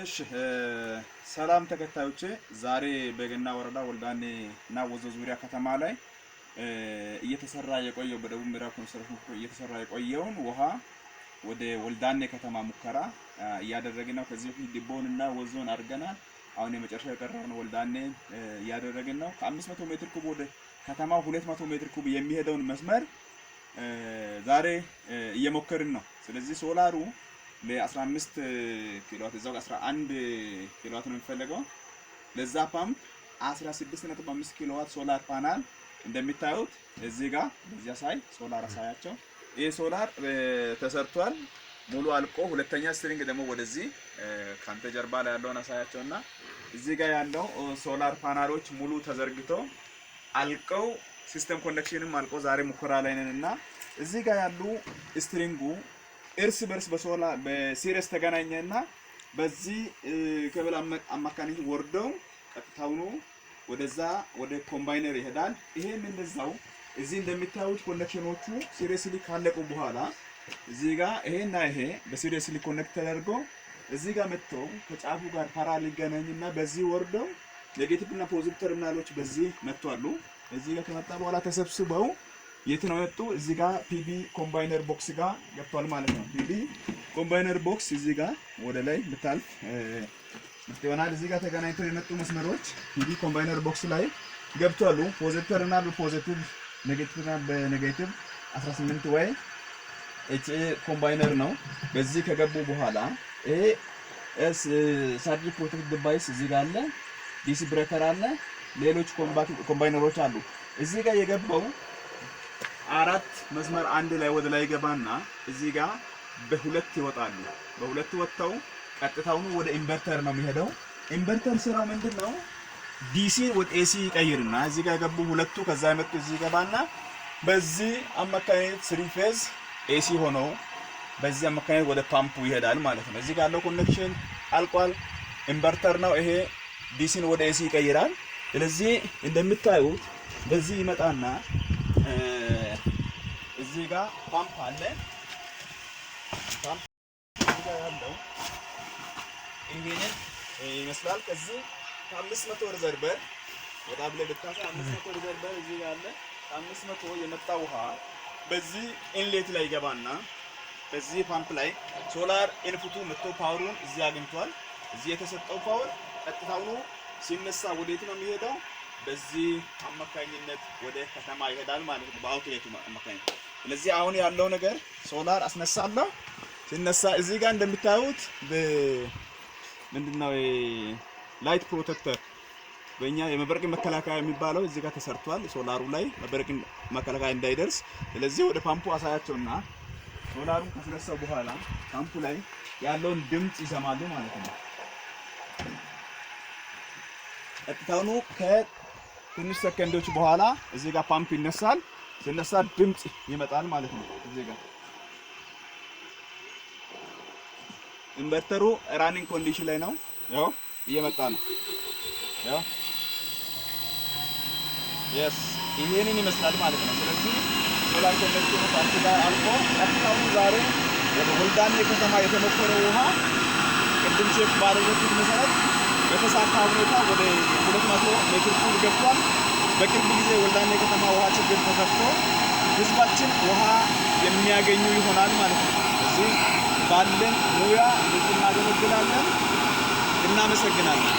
እሺ ሰላም ተከታዮቼ ዛሬ በገና ወረዳ ወልዳኔ እና ወዞ ዙሪያ ከተማ ላይ እየተሰራ የቆየው በደቡብ ምዕራብ ኮንስትራክሽን እየተሰራ የቆየውን ውሃ ወደ ወልዳኔ ከተማ ሙከራ እያደረግን ነው። ከዚህ በፊት ዲቦንና ወዞን አድርገናል። አሁን የመጨረሻ የቀረውን ወልዳኔ እያደረግን ነው። ከ500 ሜትር ኩብ ወደ ከተማው 200 ሜትር ኩብ የሚሄደውን መስመር ዛሬ እየሞከርን ነው። ስለዚህ ሶላሩ ለ15 ኪሎዋት እዛው 11 ኪሎዋት ነው የሚፈልገው። ለዛ ፓምፕ 16.5 ኪሎዋት ሶላር ፓናል እንደሚታዩት እዚህ ጋር በዚያ ሳይ ሶላር አሳያቸው። ይሄ ሶላር ተሰርቷል ሙሉ አልቆ ሁለተኛ ስትሪንግ ደግሞ ወደዚህ ካንተ ጀርባ ላይ ያለውን አሳያቸውና እዚህ ጋር ያለው ሶላር ፓናሎች ሙሉ ተዘርግተው አልቀው ሲስተም ኮኔክሽንም አልቆ ዛሬ ሙከራ ላይ ነንና እዚህ ጋር ያሉ ስትሪንጉ እርስ በርስ በሲሪየስ ተገናኘና በዚህ ከበላ አማካኝነት ወርደው ቀጥታውኑ ወደዛ ወደ ኮምባይነር ይሄዳል። ይሄም እንደዛው እዚህ እንደሚታዩት ኮኔክሽኖቹ ሲሪየስሊ ካለቁ በኋላ እዚህ ጋር ይሄና ይሄ በሲሪየስሊ ኮኔክት ተደርጎ እዚህ ጋር መጥተው ከጫፉ ጋር ፓራል ይገናኝና በዚህ ወርደው ኔጌቲቭ እና ፖዚቲቭ ተርሚናሎች በዚህ መጥቷሉ። እዚህ ጋር ከመጣ በኋላ ተሰብስበው የት ነው የመጡ? እዚህ ጋር ፒቢ ኮምባይነር ቦክስ ጋር ገብቷል ማለት ነው። ፒቢ ኮምባይነር ቦክስ እዚህ ጋር ወደ ላይ ብታልፍ ይሆናል። እዚህ ጋር ተገናኝተው የመጡ መስመሮች ፒቢ ኮምባይነር ቦክስ ላይ ገብቷሉ። ፖዚቲቭ እና በፖዚቲቭ ኔጌቲቭ እና በኔጌቲቭ 18 ወይ ኤችኤ ኮምባይነር ነው። በዚህ ከገቡ በኋላ ይሄ ሳርጅ ፕሮቴክት ዲቫይስ እዚህ ጋር አለ። ዲሲ ብሬከር አለ። ሌሎች ኮምባይነሮች አሉ። እዚህ ጋር የገባው አራት መስመር አንድ ላይ ወደ ላይ ገባና እዚህ ጋር በሁለት ይወጣሉ። በሁለት ወጥተው ቀጥታውኑ ወደ ኢንቨርተር ነው የሚሄደው። ኢንቨርተር ስራው ምንድነው? ዲሲ ወደ ኤሲ ይቀይርና እዚህ ጋር ገቡ ሁለቱ ከዛ የመጡ እዚህ ገባና በዚህ አማካኝነት ስሪ ፌዝ ኤሲ ሆኖ በዚህ አማካኝነት ወደ ፓምፑ ይሄዳል ማለት ነው። እዚህ ጋር ያለው ኮኔክሽን አልቋል። ኢንቨርተር ነው ይሄ። ዲሲን ወደ ኤሲ ይቀይራል። ስለዚህ እንደምታዩት በዚህ ይመጣና እዚህ ጋር ፓምፕ አለ። ፓምፕ ጋር ያለው ይሄንን ይመስላል። ከዚህ 500 ሪዘርቨር ወጣ ብለ ብታሳ 500 ሪዘርቨር እዚህ ጋር አለ። 500 የመጣ ውሃ በዚህ ኢንሌት ላይ ይገባና በዚህ ፓምፕ ላይ ሶላር ኢንፑቱ መጥቶ ፓወሩን እዚህ አግኝቷል። እዚህ የተሰጠው ፓወር ቀጥታውኑ ሲነሳ ወዴት ነው የሚሄደው? በዚህ አማካኝነት ወደ ከተማ ይሄዳል ማለት ነው፣ በአውትሌቱ አማካኝነት። ስለዚህ አሁን ያለው ነገር ሶላር አስነሳለሁ። ሲነሳ እዚህ ጋር እንደምታዩት ምንድነው ላይት ፕሮቴክተር በእኛ የመብረቅ መከላከያ የሚባለው እዚህ ጋር ተሰርቷል። ሶላሩ ላይ መብረቅ መከላከያ እንዳይደርስ። ስለዚህ ወደ ፓምፑ አሳያቸውና ሶላሩን ካስነሳው በኋላ ፓምፑ ላይ ያለውን ድምጽ ይሰማሉ ማለት ነው። ቀጥታውኑ ከትንሽ ሰከንዶች በኋላ እዚህ ጋር ፓምፕ ይነሳል። ሲነሳ ድምጽ ይመጣል ማለት ነው። እዚህ ጋር ኢንቨርተሩ ራኒንግ ኮንዲሽን ላይ ነው። ያው እየመጣ ነው። ያው yes ይሄንን ይመስላል ማለት ነው። ስለዚህ ሶላር ኮኔክሽኑ ፓምፕ ጋር አልፎ ቀጥታውኑ ዛሬ ወደ ወልዳኔ ከተማ የተሞከረው ውሃ ቅድም ቼክ ባደረጉት መሰረት በተሳካ ሁኔታ ወደ 200 ሜትር ኩብ ገብቷል። በቅርብ ጊዜ ወልዳኔ ከተማ ውሃ ችግር ተፈቶ ህዝባችን ውሃ የሚያገኙ ይሆናል ማለት ነው። ስለዚህ ባለን ሙያ እናገለግላለን። እናመሰግናለን።